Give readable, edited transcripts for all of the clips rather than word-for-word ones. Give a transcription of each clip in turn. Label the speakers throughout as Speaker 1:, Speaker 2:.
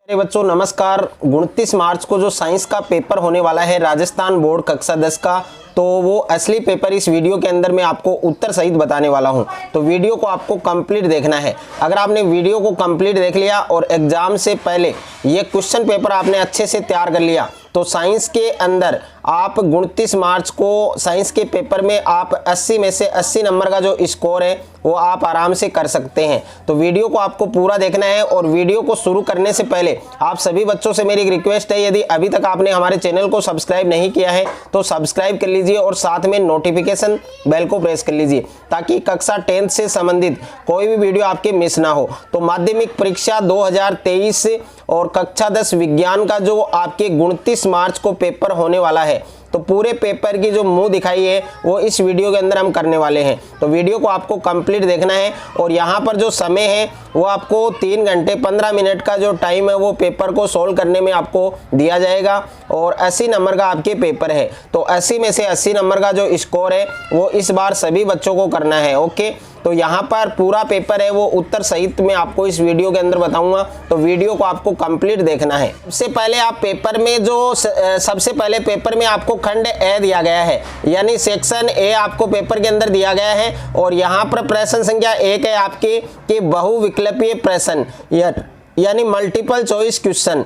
Speaker 1: मेरे बच्चों नमस्कार। 29 मार्च को जो साइंस का पेपर होने वाला है राजस्थान बोर्ड कक्षा 10 का, तो वो असली पेपर इस वीडियो के अंदर मैं आपको उत्तर सहित बताने वाला हूं। तो वीडियो को आपको कंप्लीट देखना है। अगर आपने वीडियो को कंप्लीट देख लिया और एग्जाम से पहले ये क्वेश्चन पेपर आपने अच्छे से तैयार कर लिया तो साइंस के अंदर आप 29 मार्च को साइंस के पेपर में आप 80 में से 80 नंबर का जो स्कोर है वो आप आराम से कर सकते हैं। तो वीडियो को आपको पूरा देखना है और वीडियो को शुरू करने से पहले आप सभी बच्चों से मेरी एक रिक्वेस्ट है, यदि अभी तक आपने हमारे चैनल को सब्सक्राइब नहीं किया है तो सब्सक्राइब कर लीजिए और साथ में नोटिफिकेशन बेल को प्रेस कर लीजिए ताकि कक्षा 10 से संबंधित कोई भी वीडियो आपके मिस ना हो। तो माध्यमिक परीक्षा 2023 और कक्षा 10 विज्ञान का जो आपके 29 मार्च को पेपर होने वाला है, तो पूरे पेपर की जो मुंह दिखाई है वो इस वीडियो के अंदर हम करने वाले हैं। तो वीडियो को आपको कंप्लीट देखना है और यहाँ पर जो समय है वो आपको 3 घंटे 15 मिनट का जो टाइम है वो पेपर को सोल्व करने में आपको दिया जाएगा और 80 नंबर का आपके पेपर है। तो 80 में से 80 नंबर का जो स्कोर है वो इस बार सभी बच्चों को करना है। ओके, तो यहाँ पर पूरा पेपर है वो उत्तर सहित मैं आपको इस वीडियो के अंदर बताऊंगा। तो वीडियो को आपको कंप्लीट देखना है। सबसे पहले आप पेपर में जो सबसे पहले पेपर में आपको खंड ए दिया गया है, यानी सेक्शन ए आपको पेपर के अंदर दिया गया है और यहाँ पर प्रश्न संख्या 1 है आपके कि बहुविकल्पीय प्रश्न यानी मल्टीपल चॉइस क्वेश्चन।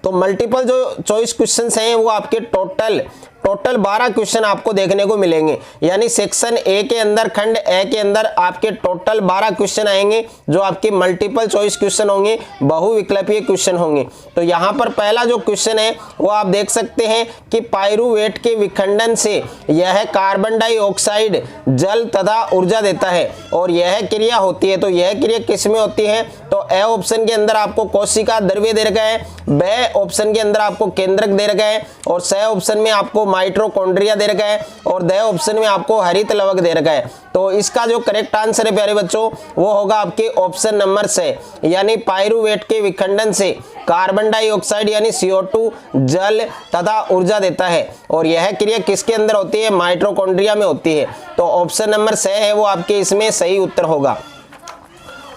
Speaker 1: तो मल्टीपल जो चॉइस क्वेश्चंस हैं वो आपके टोटल 12 क्वेश्चन आपको देखने को मिलेंगे। यानी सेक्शन ए के अंदर खंड ए के अंदर आपके टोटल 12 क्वेश्चन आएंगे जो आपके मल्टीपल चॉइस क्वेश्चन होंगे, बहुविकल्पीय क्वेश्चन होंगे। तो यहाँ पर पहला जो क्वेश्चन है वो आप देख सकते हैं कि पाइरूवेट के विखंडन से यह कार्बन डाइऑक्साइड जल तथा ऊर्जा देता है और यह क्रिया होती है। तो यह क्रिया किसमें होती है? तो ए ऑप्शन के अंदर आपको कोशिका द्रव्य दे रखा है, बी ऑप्शन के अंदर आपको केंद्रक दे रखा है और सी ऑप्शन में आपको माइटोकॉन्ड्रिया दे रखा है और द ऑप्शन में आपको हरित लवक दे रखा है। तो इसका जो करेक्ट आंसर है प्यारे बच्चों वो होगा आपके ऑप्शन नंबर से, यानी पाइरूवेट के विखंडन से कार्बन डाइऑक्साइड यानी CO2 जल तथा ऊर्जा देता है और यह क्रिया किसके अंदर होती है? माइटोकॉन्ड्रिया में होती है। तो ऑप्शन नंबर से है वो आपके इसमें सही उत्तर होगा।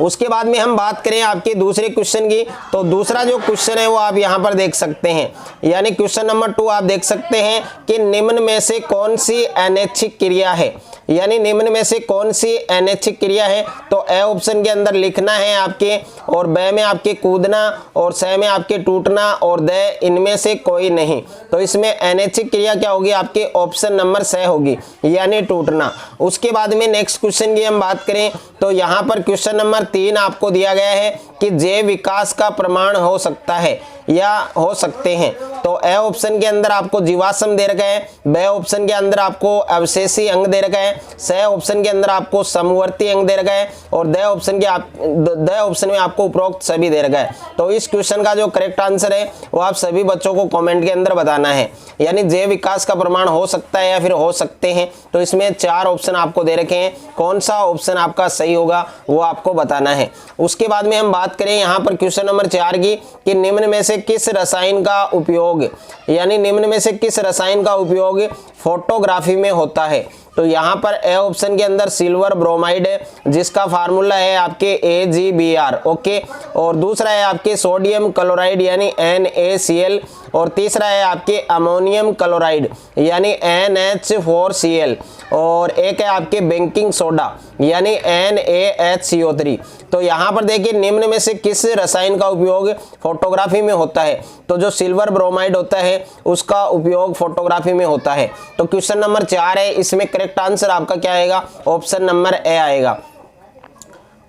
Speaker 1: उसके बाद में हम बात करें आपके दूसरे क्वेश्चन की, तो दूसरा जो क्वेश्चन है वो आप यहाँ पर देख सकते हैं, यानी क्वेश्चन नंबर 2 आप देख सकते हैं कि निम्न में से कौन सी अनैच्छिक क्रिया है, यानी निम्न में से कौन सी अनैच्छिक क्रिया है? तो ए ऑप्शन के अंदर लिखना है आपके और बे में आपके कूदना और स में आपके टूटना और द इनमें से कोई नहीं। तो इसमें अनैच्छिक क्रिया क्या होगी? आपके ऑप्शन नंबर से होगी, यानी टूटना। उसके बाद में नेक्स्ट क्वेश्चन की हम बात करें तो यहाँ पर क्वेश्चन नंबर 3 आपको दिया गया है कि जैव विकास का प्रमाण हो सकता है या हो सकते हैं। तो ए ऑप्शन के अंदर आपको जीवाश्म दे रखा है, बी ऑप्शन के अंदर आपको अवशेषी अंग दे रखा है, सी ऑप्शन के अंदर आपको समवर्ती अंग दे रखा है और द ऑप्शन में आपको उपरोक्त सभी दे रखा है। तो इस क्वेश्चन का जो करेक्ट आंसर है वो आप सभी बच्चों को कमेंट के अंदर बताना है, यानी जैव विकास का प्रमाण हो सकता है या फिर हो सकते हैं। तो इसमें 4 ऑप्शन आपको दे रखे हैं, कौन सा ऑप्शन आपका सही होगा वो आपको बताना है। उसके बाद में हम बात करें यहाँ पर क्वेश्चन नंबर 4 की कि निम्न में से किस रसायन का उपयोग, यानी निम्न में से किस रसायन का उपयोग फोटोग्राफी में होता है? तो यहाँ पर ए ऑप्शन के अंदर सिल्वर ब्रोमाइड है जिसका फार्मूला है आपके AgBr। ओके, और दूसरा है आपके सोडियम क्लोराइड यानी NaCl और तीसरा है आपके अमोनियम क्लोराइड यानी NH4Cl और एक है आपके बेकिंग सोडा यानी NaHCO3। तो यहाँ पर देखिए निम्न में से किस रसायन का उपयोग फोटोग्राफी में होता है? तो जो सिल्वर ब्रोमाइड होता है उसका उपयोग फोटोग्राफी में होता है। तो क्वेश्चन नंबर 4 है, इसमें करेक्ट आंसर आपका क्या आएगा? ऑप्शन नंबर ए आएगा।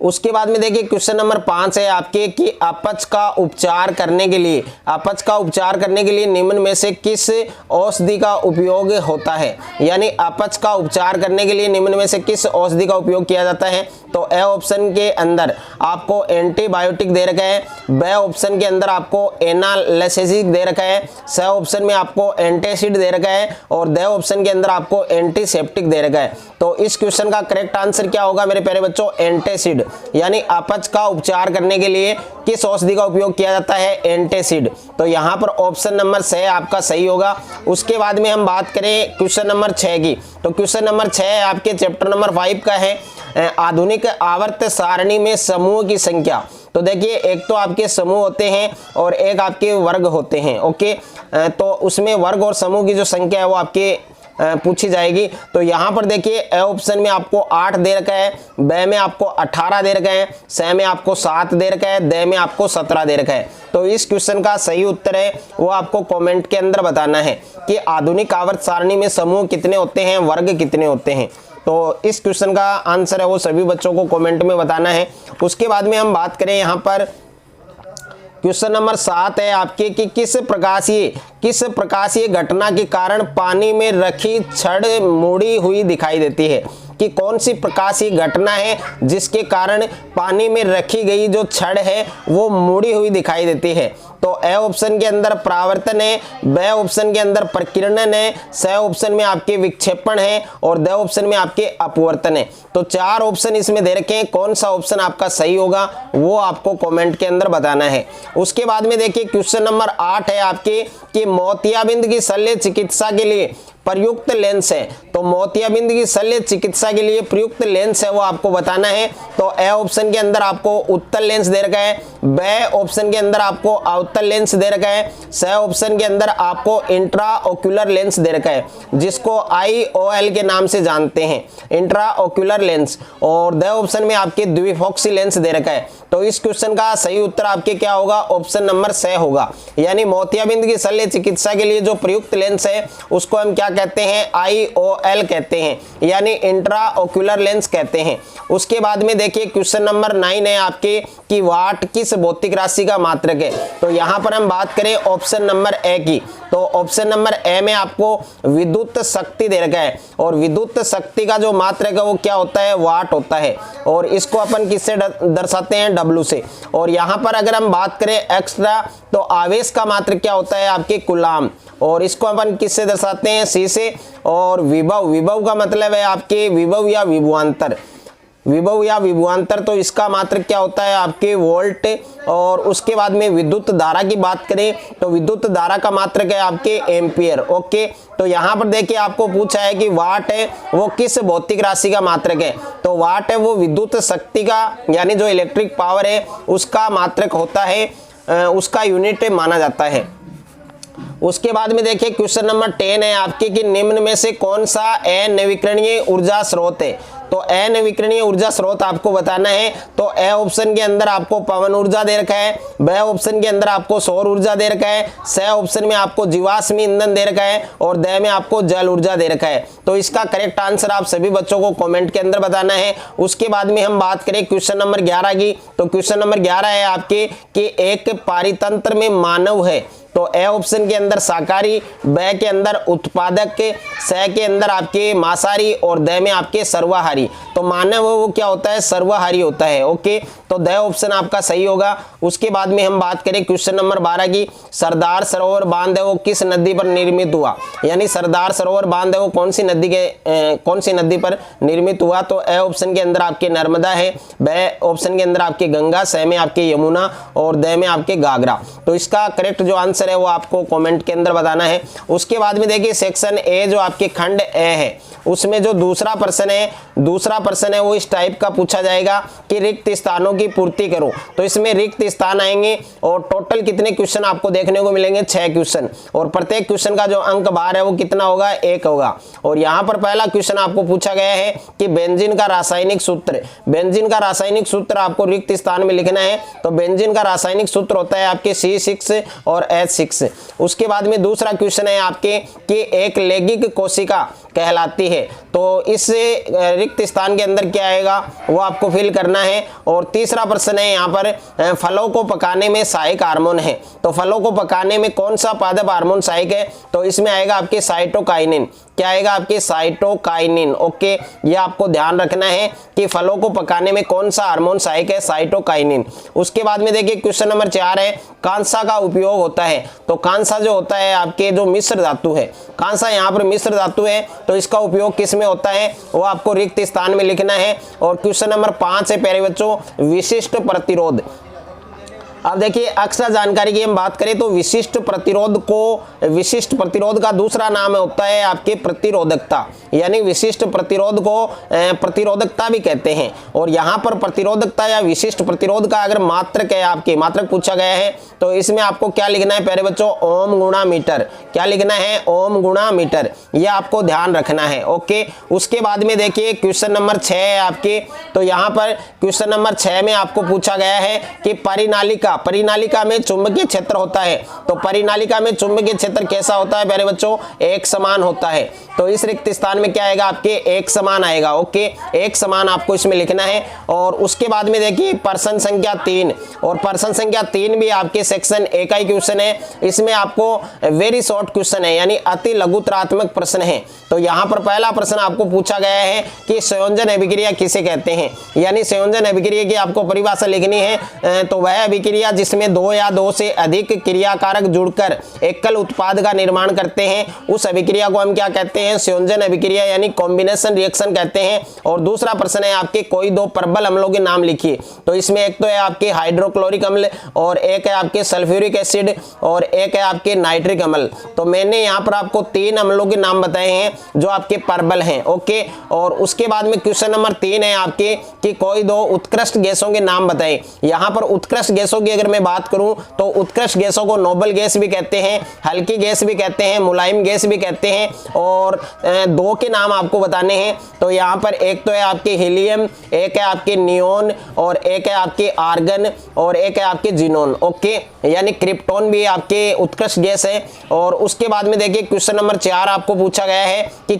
Speaker 1: उसके बाद में देखिए क्वेश्चन नंबर 5 है आपके कि अपच का उपचार करने के लिए निम्न में से किस औषधि का उपयोग होता है? यानी अपच का उपचार करने के लिए निम्न में से किस औषधि का उपयोग किया जाता है? तो ए ऑप्शन के अंदर आपको एंटीबायोटिक दे रखा है, बी ऑप्शन के अंदर आपको एनालिसिक दे रखा है, सी ऑप्शन में आपको एंटासिड दे रखा है और द ऑप्शन के अंदर आपको एंटीसेप्टिक दे रखा है। तो इस क्वेश्चन का करेक्ट आंसर क्या होगा मेरे प्यारे बच्चों? एंटासिड, यानी अपच का उपचार करने के लिए किस औषधि का उपयोग किया जाता है? एंटासिड। तो यहाँ पर ऑप्शन नंबर 6 आपका सही होगा। उसके बाद में हम बात करें क्वेश्चन नंबर 6 की, तो क्वेश्चन नंबर 6 आपके चैप्टर नंबर 5 का है आधुनिक आवर्त सारणी में समूह की संख्या। तो देखिए एक तो आपके समूह होते हैं और एक आपके वर्ग होते हैं। ओके, तो उसमें वर्ग और समूह की जो संख्या है वो आपके पूछी जाएगी। तो यहाँ पर देखिए ए ऑप्शन में आपको 8 दे रखा है, ब में आपको 18 दे रखा है, स में आपको 7 दे रखा है, द में आपको 17 दे रखा है। तो इस क्वेश्चन का सही उत्तर है वो आपको कमेंट के अंदर बताना है कि आधुनिक आवर्त सारणी में समूह कितने होते हैं, वर्ग कितने होते हैं। तो इस क्वेश्चन का आंसर है वो सभी बच्चों को कमेंट में बताना है। उसके बाद में हम बात करें यहाँ पर क्वेश्चन नंबर 7 है आपके कि किस प्रकाशीय घटना के कारण पानी में रखी छड़ मुड़ी हुई दिखाई देती है, कि कौन सी प्रकाशीय घटना है जिसके कारण पानी में रखी गई जो छड़ है वो मुड़ी हुई दिखाई देती है। तो ए ऑप्शन के अंदर परावर्तन है, ब ऑप्शन के अंदर प्रकीर्णन है, स ऑप्शन में आपके विक्षेपण है और द ऑप्शन में आपके अपवर्तन है। तो 4 ऑप्शन इसमें दे रखे हैं, कौन सा ऑप्शन आपका सही होगा वो आपको कमेंट के अंदर बताना है। उसके बाद में देखिए क्वेश्चन नंबर 8 है आपके कि मोतियाबिंद की शल्य चिकित्सा के लिए प्रयुक्त लेंस है। तो मोतियाबिंद की शल्य चिकित्सा के लिए प्रयुक्त लेंस है वो आपको बताना है। तो ए ऑप्शन के अंदर आपको उत्तल लेंस दे रखा है, ब ऑप्शन के अंदर आपको अवतल लेंस दे रखा है, स ऑप्शन के अंदर आपको इंट्राओक्यूलर लेंस दे रखा है जिसको IOL के नाम से जानते हैं, इंट्राओक्यूलर लेंस, और द ऑप्शन में आपके द्विफोक्सी लेंस दे रखा है। तो इस क्वेश्चन का सही उत्तर आपके क्या होगा, ऑप्शन नंबर स होगा। यानी मोतियाबिंद की शल्य चिकित्सा के लिए जो प्रयुक्त लेंस है उसको हम क्या कहते हैं, IOL कहते हैं, यानी इंट्राओक्यूलर लेंस कहते हैं। उसके बाद में देखिए क्वेश्चन नंबर 9 है आपके कि वाट किस भौतिक राशि का मात्रक है। तो यहाँ पर हम बात करें ऑप्शन नंबर ए की, तो ऑप्शन नंबर ए में आपको विद्युत शक्ति दे रखा है और विद्युत शक्ति का जो मात्रक है वो क्या होता है, वाट होता है, और इसको अपन किससे दर्शाते हैं, W से। और यहाँ पर अगर हम बात करें एक्स्ट्रा तो आवेश का मात्रक क्या होता है आपके कूलाम, और इसको अपन किससे दर्शाते हैं, C से। और विभव का मतलब है आपके विभव या विभवांतर, तो इसका मात्रक क्या होता है आपके वोल्ट। और उसके बाद में विद्युत धारा की बात करें तो विद्युत धारा का मात्रक है आपके एम्पियर। ओके, तो यहाँ पर देखिए आपको पूछा है कि वाट है वो किस भौतिक राशि का मात्रक है। तो वाट है वो विद्युत शक्ति का, यानी जो इलेक्ट्रिक पावर है उसका मात्रक होता है, उसका यूनिट माना जाता है। उसके बाद में देखिए क्वेश्चन नंबर 10 है आपके कि निम्न में से कौन सा अनवीकरणीय ऊर्जा स्रोत है। तो अनवीकरणीय ऊर्जा स्रोत आपको बताना है। तो ए ऑप्शन के अंदर आपको पवन ऊर्जा दे रखा है, ब ऑप्शन के अंदर आपको सौर ऊर्जा दे रखा है, स ऑप्शन में आपको जीवाश्मी ईंधन दे रखा है और द में आपको जल ऊर्जा दे रखा है। तो इसका करेक्ट आंसर आप सभी बच्चों को कमेंट के अंदर बताना है। उसके बाद में हम बात करें क्वेश्चन नंबर 11 की, तो क्वेश्चन नंबर 11 है आपके कि एक पारितंत्र में मानव है। तो ए ऑप्शन के अंदर शाकाहारी, ब के अंदर उत्पादक, स के अंदर आपके मांसाहारी और द में आपके सर्वाहारी। तो मानव वो क्या होता है, सर्वाहारी होता है। ओके, तो द ऑप्शन आपका सही होगा। उसके बाद में हम बात करें क्वेश्चन नंबर 12 की, सरदार सरोवर बांध है वो किस नदी पर निर्मित हुआ, यानी सरदार सरोवर बांध है वो कौन सी नदी पर निर्मित हुआ। तो ए ऑप्शन के अंदर आपके नर्मदा है, ब ऑप्शन के अंदर आपके गंगा, स में आपके यमुना और द में आपके घाघरा। तो इसका करेक्ट जो आंसर है वो आपको कमेंट के अंदर बताना है। उसके बाद में देखिए सेक्शन ए जो आपके खंड ए है उसमें जो दूसरा प्रश्न है वो इस टाइप का पूछा जाएगा कि रिक्त स्थानों की पूर्ति करो। तो इसमें रिक्त स्थान आएंगे और टोटल कितने क्वेश्चन आपको देखने को मिलेंगे, 6 क्वेश्चन, और प्रत्येक क्वेश्चन का जो अंक बार है वो कितना होगा, 1 होगा। और यहाँ पर पहला क्वेश्चन आपको पूछा गया है कि बेंजीन का रासायनिक सूत्र आपको रिक्त स्थान में लिखना है। तो बेंजीन का रासायनिक सूत्र होता है आपके C6 और H6। उसके बाद में दूसरा क्वेश्चन है आपके कि एक लैंगिक कोशिका कहलाती है। तो इस रिक्त स्थान के अंदर क्या आएगा वो आपको फिल करना है। और तीसरा प्रश्न है यहाँ पर फलों को पकाने में सहायक हार्मोन है। तो फलों को पकाने में कौन सा पादप हार्मोन सहायक है, तो इसमें आएगा आपके साइटोकाइनिन। क्या आएगा आपके साइटोकाइनिन। ओके, ये आपको ध्यान रखना है कि फलों को पकाने में कौन सा हार्मोन सहायक है, साइटोकाइनिन। उसके बाद में देखिए क्वेश्चन नंबर 4 है कांसा का उपयोग होता है। तो कांसा जो होता है आपके जो मिश्र धातु है, कांसा यहाँ पर मिश्र धातु है, तो इसका उपयोग किस में होता है वो आपको रिक्त स्थान में लिखना है। और क्वेश्चन नंबर 5 है प्यारे बच्चों विशिष्ट प्रतिरोध। अब देखिए एक्स्ट्रा जानकारी की हम बात करें तो विशिष्ट प्रतिरोध का दूसरा नाम होता है आपके प्रतिरोधकता, यानी विशिष्ट प्रतिरोध को प्रतिरोधकता भी कहते हैं। और यहाँ पर प्रतिरोधकता या विशिष्ट प्रतिरोध का अगर मात्रक है, आपके मात्रक पूछा गया है, तो इसमें आपको क्या लिखना है प्यारे बच्चों, ओम गुणा मीटर। क्या लिखना है, ओम गुणा मीटर, ये आपको ध्यान रखना है। ओके, उसके बाद में देखिए क्वेश्चन नंबर 6 है आपके, तो यहाँ पर क्वेश्चन नंबर 6 में आपको पूछा गया है कि परिनालिका में चुंबकीय क्षेत्र होता है, तो परिनालिका में चुंबकीय क्षेत्र कैसा होता है प्यारे बच्चों, एक समान होता है। तो इस रिक्त स्थान में क्या आएगा आपके, एक समान आएगा। ओके, एक समान आपको इसमें लिखना है। और उसके बाद में देखिए प्रश्न संख्या 3, और प्रश्न संख्या 3 भी आपके सेक्शन ए का ही क्वेश्चन है। इसमें आपको वेरी शॉर्ट क्वेश्चन है, यानी अति लघुतरात्मक प्रश्न है। तो यहाँ पर पहला प्रश्न आपको पूछा गया है कि संयोजन अभिक्रिया किसे कहते हैं, यानी संयोजन अभिक्रिया की आपको परिभाषा लिखनी है। तो वह अभिक्रिया जिसमें 2 या 2 से अधिक क्रियाकारक जुड़कर एकल उत्पाद का निर्माण करते हैं, उस अभिक्रिया को हम क्या कहते हैं, संयोजन अभिक्रिया यानी कॉम्बिनेशन रिएक्शन कहते हैं। और दूसरा प्रश्न है आपके कोई 2 प्रबल अम्लों के नाम लिखिए। तो इसमें एक तो है आपके हाइड्रोक्लोरिक अम्ल, और एक है आपके सल्फ्यूरिक एसिड, और एक है आपके नाइट्रिक अम्ल। तो मैंने यहाँ पर आपको 3 अम्लों के नाम बताए हैं जो आपके प्रबल हैं। ओके, और उसके बाद में क्वेश्चन नंबर 3 है आपके कि कोई 2 उत्कृष्ट गैसों के नाम बताएं। यहाँ पर उत्कृष्ट गैसों की अगर मैं बात करूं तो उत्कृष्ट गैसों को नोबल गैस भी कहते हैं, हल्की गैस भी कहते हैं, मुलायम गैस भी कहते हैं। और 2 के नाम आपको बताने हैं। तो यहाँ पर एक तो है आपके हीलियम, एक है आपके नियोन, और एक है आपके आर्गन, और एक है आपके जिनोन। ओके, यानी क्रिप्टोन भी आपके उत्कृष्ट गैस है। और उसके बाद में देखिए क्वेश्चन नंबर 4 आपको पूछा गया है कि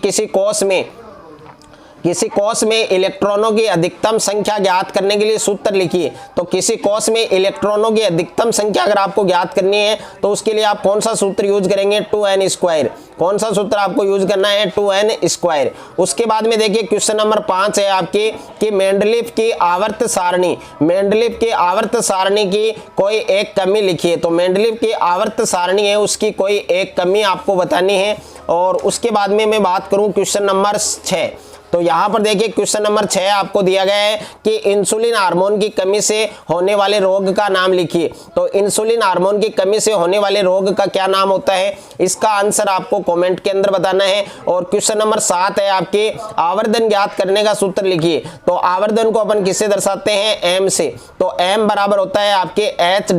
Speaker 1: किसी कोश में इलेक्ट्रॉनों की अधिकतम संख्या ज्ञात करने के लिए सूत्र लिखिए। तो किसी कोश में इलेक्ट्रॉनों की अधिकतम संख्या अगर आपको ज्ञात करनी है तो उसके लिए आप कौन सा सूत्र यूज करेंगे, 2n²। कौन सा सूत्र आपको यूज करना है, 2n²। उसके बाद में देखिए क्वेश्चन नंबर 5 है आपके कि मेंडलीफ की आवर्त सारणी की कोई एक कमी लिखिए। तो मेंडलीफ की आवर्त सारणी है, उसकी कोई एक कमी आपको बतानी है। और उसके बाद में मैं बात करूं क्वेश्चन नंबर 6, तो यहाँ पर देखिए क्वेश्चन नंबर 6 आपको दिया गया है कि इंसुलिन हार्मोन की कमी से होने वाले रोग का नाम लिखिए। तो इंसुलिन हार्मोन की कमी से होने वाले रोग का क्या नाम होता है, इसका आंसर आपको कमेंट के अंदर बताना है। और क्वेश्चन नंबर 7 है आपके आवर्धन ज्ञात करने का सूत्र लिखिए। तो आवर्धन को अपन किससे दर्शाते हैं, m से। तो m बराबर होता है आपके h'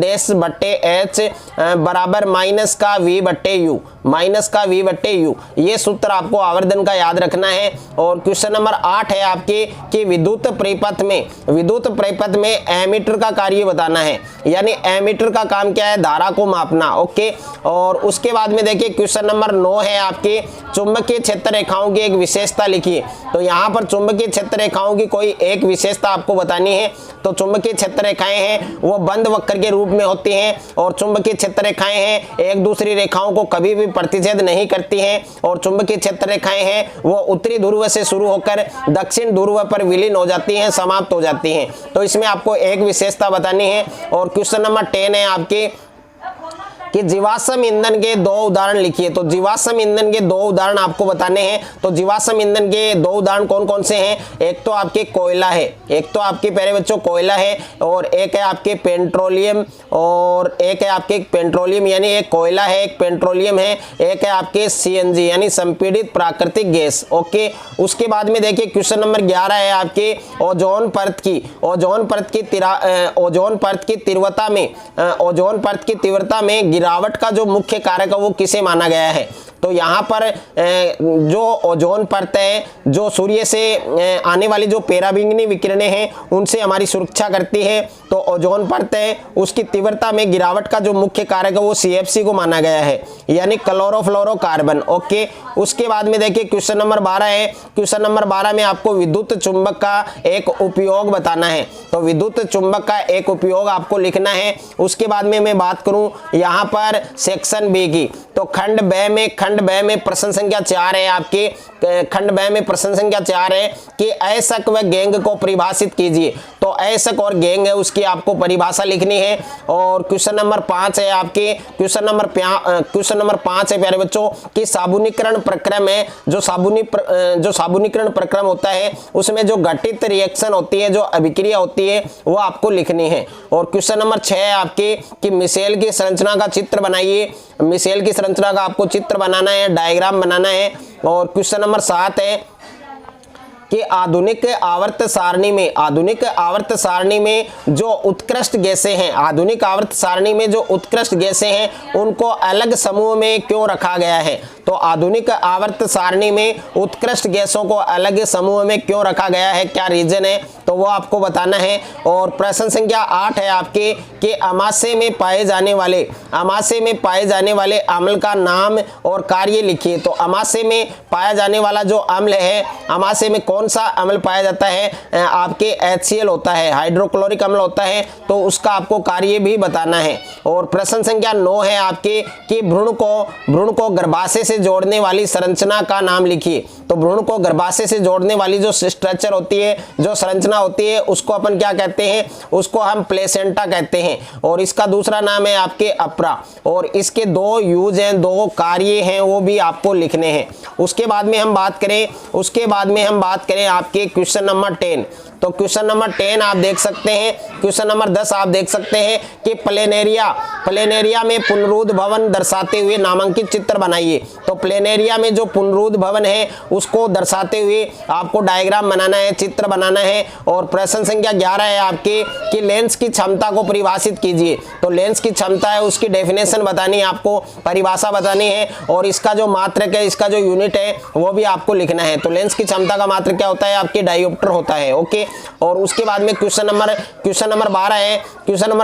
Speaker 1: बराबर माइनस का v बट्टे u। ये सूत्र आपको आवर्धन का याद रखना है। और क्वेश्चन नंबर 8 है आपके कि विद्युत परिपथ में एमीटर का कार्य बताना है, यानी एमीटर का काम क्या है, धारा को मापना। ओके, और उसके बाद में देखिए क्वेश्चन नंबर 9 है आपके चुंबकीय क्षेत्र रेखाओं की एक विशेषता लिखिए। तो यहाँ पर चुंबकीय क्षेत्र रेखाओं की कोई एक विशेषता आपको बतानी है। तो चुंबकीय क्षेत्र रेखाएं हैं वो बंद वक्र के रूप में होती हैं, और चुंबकीय क्षेत्र रेखाएं हैं एक दूसरी रेखाओं को कभी भी प्रतिच्छेद नहीं करती हैं। और चुंबकीय क्षेत्र रेखाएं हैं वो उत्तरी ध्रुव से शुरू होकर दक्षिण ध्रुव पर विलीन हो जाती हैं, समाप्त हो जाती हैं। तो इसमें आपको एक विशेषता बतानी है। और क्वेश्चन नंबर 10 है आपके कि जीवाश्म ईंधन के 2 उदाहरण लिखिए। तो जीवाश्म ईंधन के 2 उदाहरण आपको बताने हैं। तो जीवाश्म ईंधन के 2 उदाहरण कौन कौन से हैं, एक तो आपके कोयला है, एक तो आपके प्यारे बच्चों कोयला है, और एक है आपके पेट्रोलियम, और एक है आपके पेट्रोलियम यानी एक कोयला है, एक पेट्रोलियम है, एक है आपके CNG यानी संपीड़ित प्राकृतिक गैस। ओके, उसके बाद में देखिए क्वेश्चन नंबर 11 है आपके ओजोन परत की तीव्रता में गिरावट का जो मुख्य कारक है वो किसे माना गया है। तो यहाँ पर जो ओजोन परत है जो सूर्य से आने वाली जो पराबैंगनी विकिरणें हैं उनसे हमारी सुरक्षा करती है। तो ओजोन परत है उसकी तीव्रता में गिरावट का जो मुख्य कारक है वो CFC को माना गया है, यानी क्लोरोफ्लोरोकार्बन। ओके, उसके बाद में देखिए क्वेश्चन नंबर 12 है। क्वेश्चन नंबर 12 में आपको विद्युत चुंबक का एक उपयोग बताना है। तो विद्युत चुंबक का एक उपयोग आपको लिखना है। उसके बाद में मैं बात करूं यहाँ पर सेक्शन बी की, तो तो खंड ब में प्रश्न संख्या 4 है आपके, खंड ब में प्रश्न संख्या 4 है कि अयस्क व गेंग को परिभाषित कीजिए। तो अयस्क और गेंग है उसकी आपको परिभाषा लिखनी है। और क्वेश्चन नंबर 5 है आपके, क्वेश्चन नंबर 5 है प्यारे बच्चों कि साबुनीकरण प्रक्रम है, जो साबुनीकरण प्रक्रम होता है उसमें जो घटित रिएक्शन होती है, जो अभिक्रिया होती है वो आपको लिखनी है। और क्वेश्चन नंबर 6 है आपके कि मिशेल की संरचना का चित्र बनाइए। मिशेल की संरचना का आपको चित्र बनाना है, डायग्राम बनाना है। और क्वेश्चन नंबर 7 है कि आधुनिक आवर्त सारणी में जो उत्कृष्ट गैसें हैं, आधुनिक आवर्त सारणी में जो उत्कृष्ट गैसें हैं उनको अलग समूह में क्यों रखा गया है। तो आधुनिक आवर्त सारणी में उत्कृष्ट गैसों को अलग समूह में क्यों रखा गया है, क्या रीजन है, तो वो आपको बताना है। और प्रश्न संख्या 8 है आपके कि अमाशय में पाए जाने वाले अम्ल का नाम और कार्य लिखिए। तो अमाशय में पाया जाने वाला जो अम्ल है, अमाशय में कौन सा अम्ल पाया जाता है, आपके HCl होता है, हाइड्रोक्लोरिक अम्ल होता है, तो उसका आपको कार्य भी बताना है। और प्रश्न संख्या 9 है आपके कि भ्रूण को गर्भाशय से जोड़ने वाली संरचना का नाम लिखिए। तो भ्रूण को गर्भाशय से जोड़ने वाली जो स्ट्रक्चर होती है, जो संरचना होती है, उसको अपन क्या कहते हैं, उसको हम प्लेसेंटा कहते हैं। और इसका दूसरा नाम है आपके अप्रा। और इसके 2 यूज हैं, 2 कार्य हैं, वो भी आपको लिखने हैं। उसके बाद में हम बात करें आपके क्वेश्चन नंबर 10। तो क्वेश्चन नंबर 10 आप देख सकते हैं, क्वेश्चन नंबर 10 आप देख सकते हैं कि प्लेनेरिया में पुनरुद्ध भवन दर्शाते हुए नामांकित चित्र बनाइए। तो प्लेनेरिया में जो पुनरुद्ध भवन है उसको दर्शाते हुए आपको डायग्राम बनाना है, चित्र बनाना है। और प्रश्न संख्या 11 है आपके कि लेंस की क्षमता को परिभाषित कीजिए। तो लेंस की क्षमता है उसकी डेफिनेशन बतानी है, आपको परिभाषा बतानी है। और इसका जो मात्रक है, इसका जो यूनिट है वो भी आपको लिखना है। तो लेंस की क्षमता का मात्रक क्या होता है, आपके डायोप्टर होता है। ओके। और उसके बाद में क्वेश्चन नंबर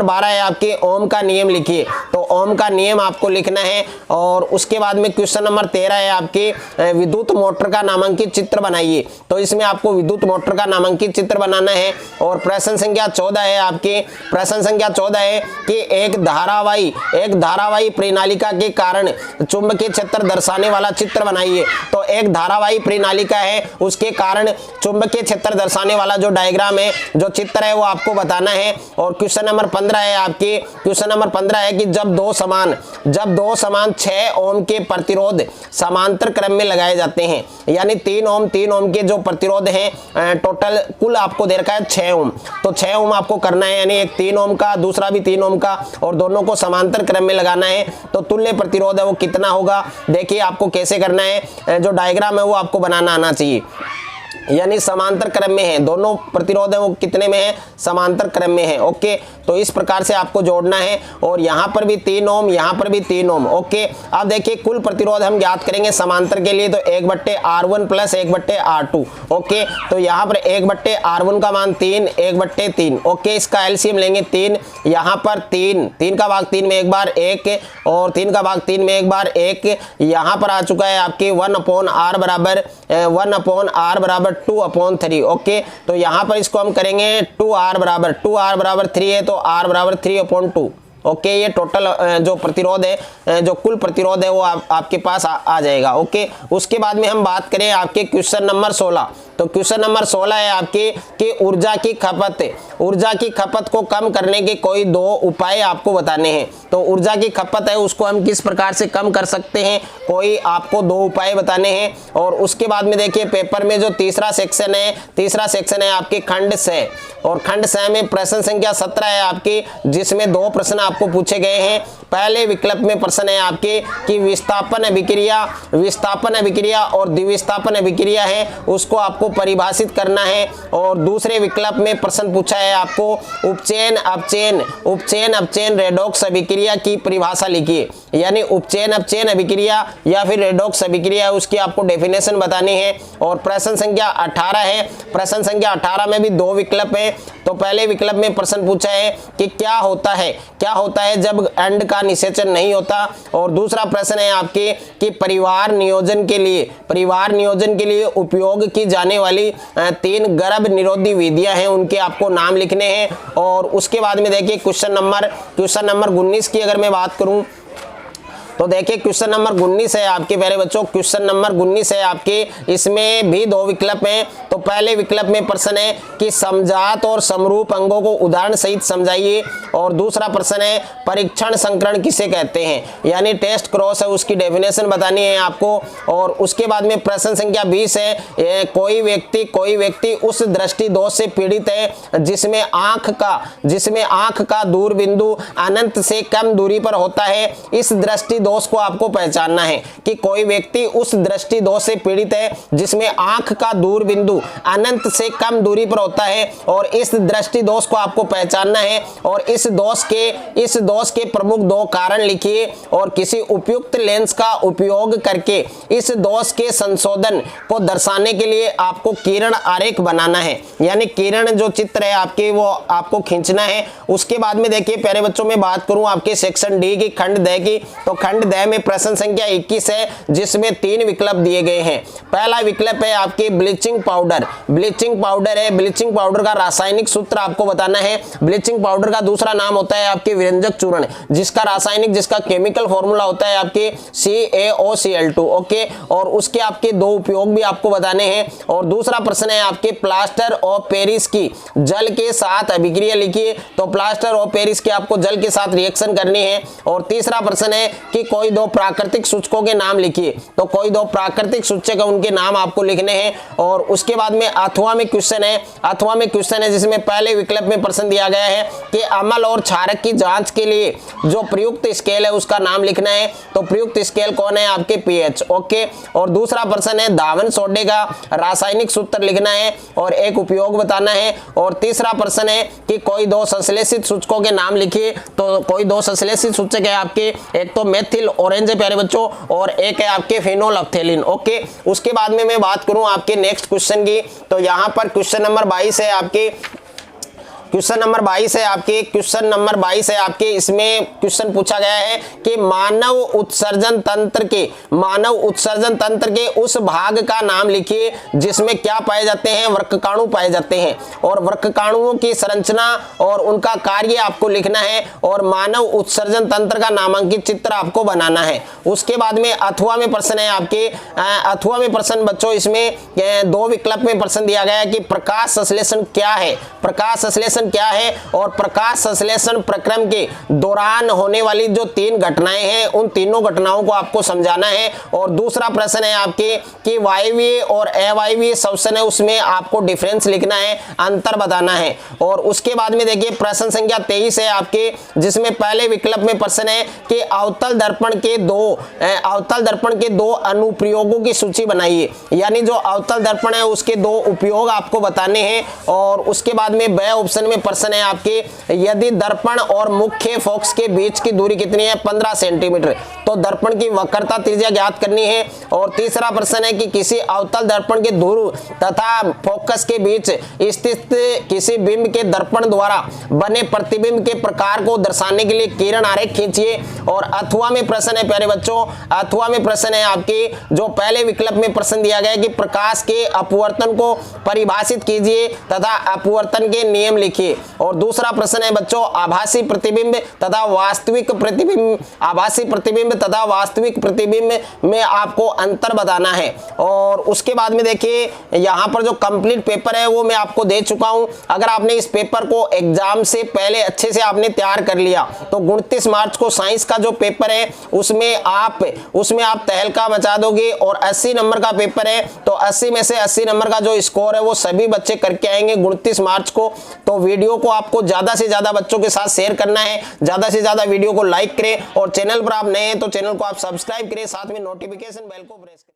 Speaker 1: 12 है आपके ओम का नियम लिखिए। तो ओम का नियम आपको लिखना है। और उसके बाद में क्वेश्चन नंबर 13 है आपके विद्युत मोटर का नामांकित चित्र बनाइए। तो इसमें आपको विद्युत मोटर का नामांकित चित्र बनाना है। और प्रश्न संख्या 14 है आपके, प्रश्न संख्या 14 है कि एक धारावाही प्रणालिका के कारण चुंबकीय क्षेत्र दर्शाने वाला चित्र बनाइए। तो एक धारावाही प्रणालिका है, उसके कारण चुंबकीय क्षेत्र दर्शाने वाला जो डायग्राम है, जो चित्र है, वो आपको बताना है। और क्वेश्चन नंबर 15 है आपके, क्वेश्चन नंबर 15 है कि जब दो समान 6 ओम के प्रतिरोध समांतर क्रम में लगाए जाते हैं, यानी 3 ओम के जो प्रतिरोध हैं, टोटल कुल आपको दे रखा है 6 ओम। तो 6 ओम आपको करना है, यानी एक 3 ओम का, दूसरा भी 3 ओम का, और दोनों को समांतर क्रम में लगाना है। तो तुल्य प्रतिरोध है वो कितना होगा, देखिए आपको कैसे करना है, जो डायग्राम है वो आपको बनाना आना चाहिए। यानी समांतर क्रम में है, दोनों प्रतिरोध है वो कितने में है, समांतर क्रम में है। ओके। तो इस प्रकार से आपको जोड़ना है। और यहाँ पर भी 3 ओम, यहाँ पर भी 3 ओम। ओके। अब देखिए कुल प्रतिरोध हम ज्ञात करेंगे समांतर के लिए, तो 1/R1 प्लस 1/R2। ओके। तो यहाँ पर 1/R1 का मान 3, 1/3। ओके। इसका एलसीएम लेंगे 3, यहाँ पर 3 का भाग 3 में एक बार 1, और 3 का भाग 3 में एक बार 1। यहाँ पर आ चुका है आपके 1/R बराबर 2/3। ओके। तो यहाँ पर इसको हम करेंगे 2R बराबर 3 है, तो R बराबर 3/2। ओके। ये टोटल जो प्रतिरोध है, जो कुल प्रतिरोध है वो आपके पास आ जाएगा। ओके। उसके बाद में हम बात करें आपके क्वेश्चन नंबर 16। तो क्वेश्चन नंबर 16 है आपके कि ऊर्जा की खपत को कम करने के कोई 2 उपाय आपको बताने हैं। तो ऊर्जा की खपत है उसको हम किस प्रकार से कम कर सकते हैं, कोई आपको 2 उपाय बताने हैं। और उसके बाद में देखिए पेपर में जो तीसरा सेक्शन है आपके खंड से, और खंड से में प्रश्न संख्या 17 है आपकी, जिसमें 2 प्रश्न आपको पूछे गए हैं। पहले विकल्प में प्रश्न है आपके कि विस्थापन अभिक्रिया और द्विविस्थापन अभिक्रिया है, उसको आपको परिभाषित करना है। और दूसरे विकल्प में प्रश्न पूछा है आपको उपचयन अपचयन रेडॉक्स अभिक्रिया की परिभाषा लिखिए। यानी उपचयन अपचयन अभिक्रिया या फिर रेडॉक्स अभिक्रिया, उसकी आपको डेफिनेशन बतानी है। और प्रश्न संख्या 18 है, प्रश्न संख्या 18 में भी 2 विकल्प है। तो पहले विकल्प में प्रश्न पूछा है कि क्या होता है जब एंड का निषेचन नहीं होता। और दूसरा प्रश्न है आपके कि परिवार नियोजन के लिए उपयोग की जाने वाली 3 गर्भ निरोधी विधियां हैं, उनके आपको नाम लिखने हैं। और उसके बाद में देखिए क्वेश्चन नंबर 19 की अगर मैं बात करूं, तो देखिए क्वेश्चन नंबर 19 है आपके प्यारे बच्चों, क्वेश्चन नंबर 19 है आपके, इसमें भी दो विकल्प हैं। तो पहले विकल्प में प्रश्न है कि समजात और समरूप अंगों को उदाहरण सहित समझाइए, और दूसरा प्रश्न है परीक्षण संकरण किसे कहते हैं, यानी टेस्ट क्रॉस है, उसकी डेफिनेशन बतानी है आपको। और उसके बाद में प्रश्न संख्या 20 है, कोई व्यक्ति उस दृष्टि दोष से पीड़ित है जिसमें आंख का दूर बिंदु अनंत से कम दूरी पर होता है। इस दृष्टि दोष को आपको पहचानना है कि कोई व्यक्ति उस दृष्टि दोष से पीड़ित है जिसमें आंख का दूर बिंदु अनंत से कम दूरी पर होता है, और इस दृष्टि दोष को आपको पहचानना है। और इस दोष के प्रमुख दो कारण लिखिए, और किसी उपयुक्त लेंस का उपयोग करके इस दोष के संशोधन को दर्शाने के लिए आपको किरण आरेख बनाना है, यानी किरण जो चित्र है आपके वो आपको खींचना है। उसके बाद में देखिए प्यारे बच्चों में बात करूं आपके सेक्शन डी की, खंड द की, तो खंड द में प्रश्न संख्या 21 है जिसमें 3 विकल्प दिए गए हैं। पहला विकल्प है आपके ब्लीचिंग पाउडर है, ब्लीचिंग पाउडर का रासायनिक सूत्र आपको बताना है। ब्लीचिंग पाउडर का दूसरा नाम होता है आपके व्यंजक चूर्ण, जिसका केमिकल फॉर्मूला होता है आपके CaOCl2, ओके। और उसके आपके दो उपयोग भी आपको बताने हैं। और दूसरा प्रश्न है आपके प्लास्टर ऑफ पेरिस की जल के साथ अभिक्रिया लिखिए, तो प्लास्टर ऑफ पेरिस के आपको जल के साथ रिएक्शन करनी है। और तीसरा प्रश्न है कि कोई दो प्राकृतिक सूचकों के नाम लिखिए, तो कोई दो प्राकृतिक सूचक उनके नाम आपको लिखने हैं। और उसके बाद में अथवा में क्वेश्चन है जिसमें पहले विकल्प में प्रश्न दिया गया है कि अम्ल और क्षारक की जांच के लिए जो प्रयुक्त स्केल है उसका नाम लिखना है, तो प्रयुक्त स्केल कौन है आपके pH, ओके। और दूसरा प्रश्न है धावन सोडे का रासायनिक सूत्र लिखना है और एक उपयोग बताना है। और तीसरा प्रश्न है कि कोई दो संश्लेषित सूचकों के नाम लिखिए, तो कोई दो संश्लेषित सूचक है आपके, एक तो मेथिल ऑरेंज है प्यारे बच्चों, और एक है आपके फिनोल्फ्थेलिन, ओके। उसके बाद में मैं बात करूं आपके नेक्स्ट क्वेश्चन की, तो यहां पर क्वेश्चन नंबर 22 है आपके, क्वेश्चन नंबर 22 है आपके, इसमें क्वेश्चन पूछा गया है कि मानव उत्सर्जन तंत्र के उस भाग का नाम लिखिए जिसमें क्या पाए जाते हैं, वृक्काणु पाए जाते हैं। और वृक्काणुओं की संरचना और उनका कार्य आपको लिखना है, और मानव उत्सर्जन तंत्र का नामांकित चित्र आपको बनाना है। उसके बाद में अथवा में प्रश्न है आपके, अथवा में प्रश्न बच्चों इसमें दो विकल्प में प्रश्न दिया गया है कि प्रकाश संश्लेषण क्या है, और प्रकाश संश्लेषण प्रक्रम के दौरान होने वाली जो 3 घटनाएं हैं उन तीनों घटनाओं को आपको समझाना है। और दूसरा प्रश्न है आपके कि वायवीय और अवायवीय श्वसन है, उसमें आपको डिफरेंस लिखना है, अंतर बताना है। और उसके बाद में देखिए प्रश्न संख्या 23 है आपके, जिसमें पहले विकल्प में प्रश्न है कि अवतल दर्पण के दो अनुप्रयोगों की सूची बनाइए, यानी जो अवतल दर्पण है उसके 2 उपयोग आपको बताने हैं। और उसके बाद में ब ऑप्शन में प्रश्न है आपके, यदि दर्पण और मुख्य फोकस के बीच की दूरी कितनी है, 15 सेंटीमीटर, तो दर्पण की वक्रता त्रिज्या ज्ञात करनी है। और तीसरा प्रश्न है कि किसी अवतल दर्पण के ध्रुव तथा फोकस के बीच स्थित किसी बिंब के दर्पण द्वारा बने प्रतिबिंब के प्रकार को दर्शाने के लिए किरण आरेख खींचिए। और अथवा में प्रश्न है प्यारे बच्चों, अथवा में प्रश्न है आपके, जो पहले विकल्प में प्रश्न दिया गया है कि प्रकाश के अपवर्तन को परिभाषित कीजिए तथा अपवर्तन के नियम लिखिए। और दूसरा प्रश्न है बच्चों आभासी प्रतिबिंब तथा वास्तविक प्रतिबिंब में आपको अंतर बताना है। और उसके बाद में देखिए यहाँ पर जो कंप्लीट पेपर है वो मैं आपको दे चुका हूँ। अगर आपने इस पेपर को एग्जाम से पहले अच्छे से आपने तैयार कर लिया तो 29 मार्च को साइंस का जो पेपर है उसमें आप तहलका मचा दोगे। और 80 नंबर का पेपर है, तो 80 में से 80 नंबर का जो स्कोर है वो सभी बच्चे करके आएंगे 29 मार्च को। तो वीडियो को आपको ज्यादा से ज्यादा बच्चों के साथ शेयर करना है, ज्यादा से ज्यादा वीडियो को लाइक करें, और चैनल पर आप नए हैं तो चैनल को आप सब्सक्राइब करें, साथ में नोटिफिकेशन बेल को प्रेस करें।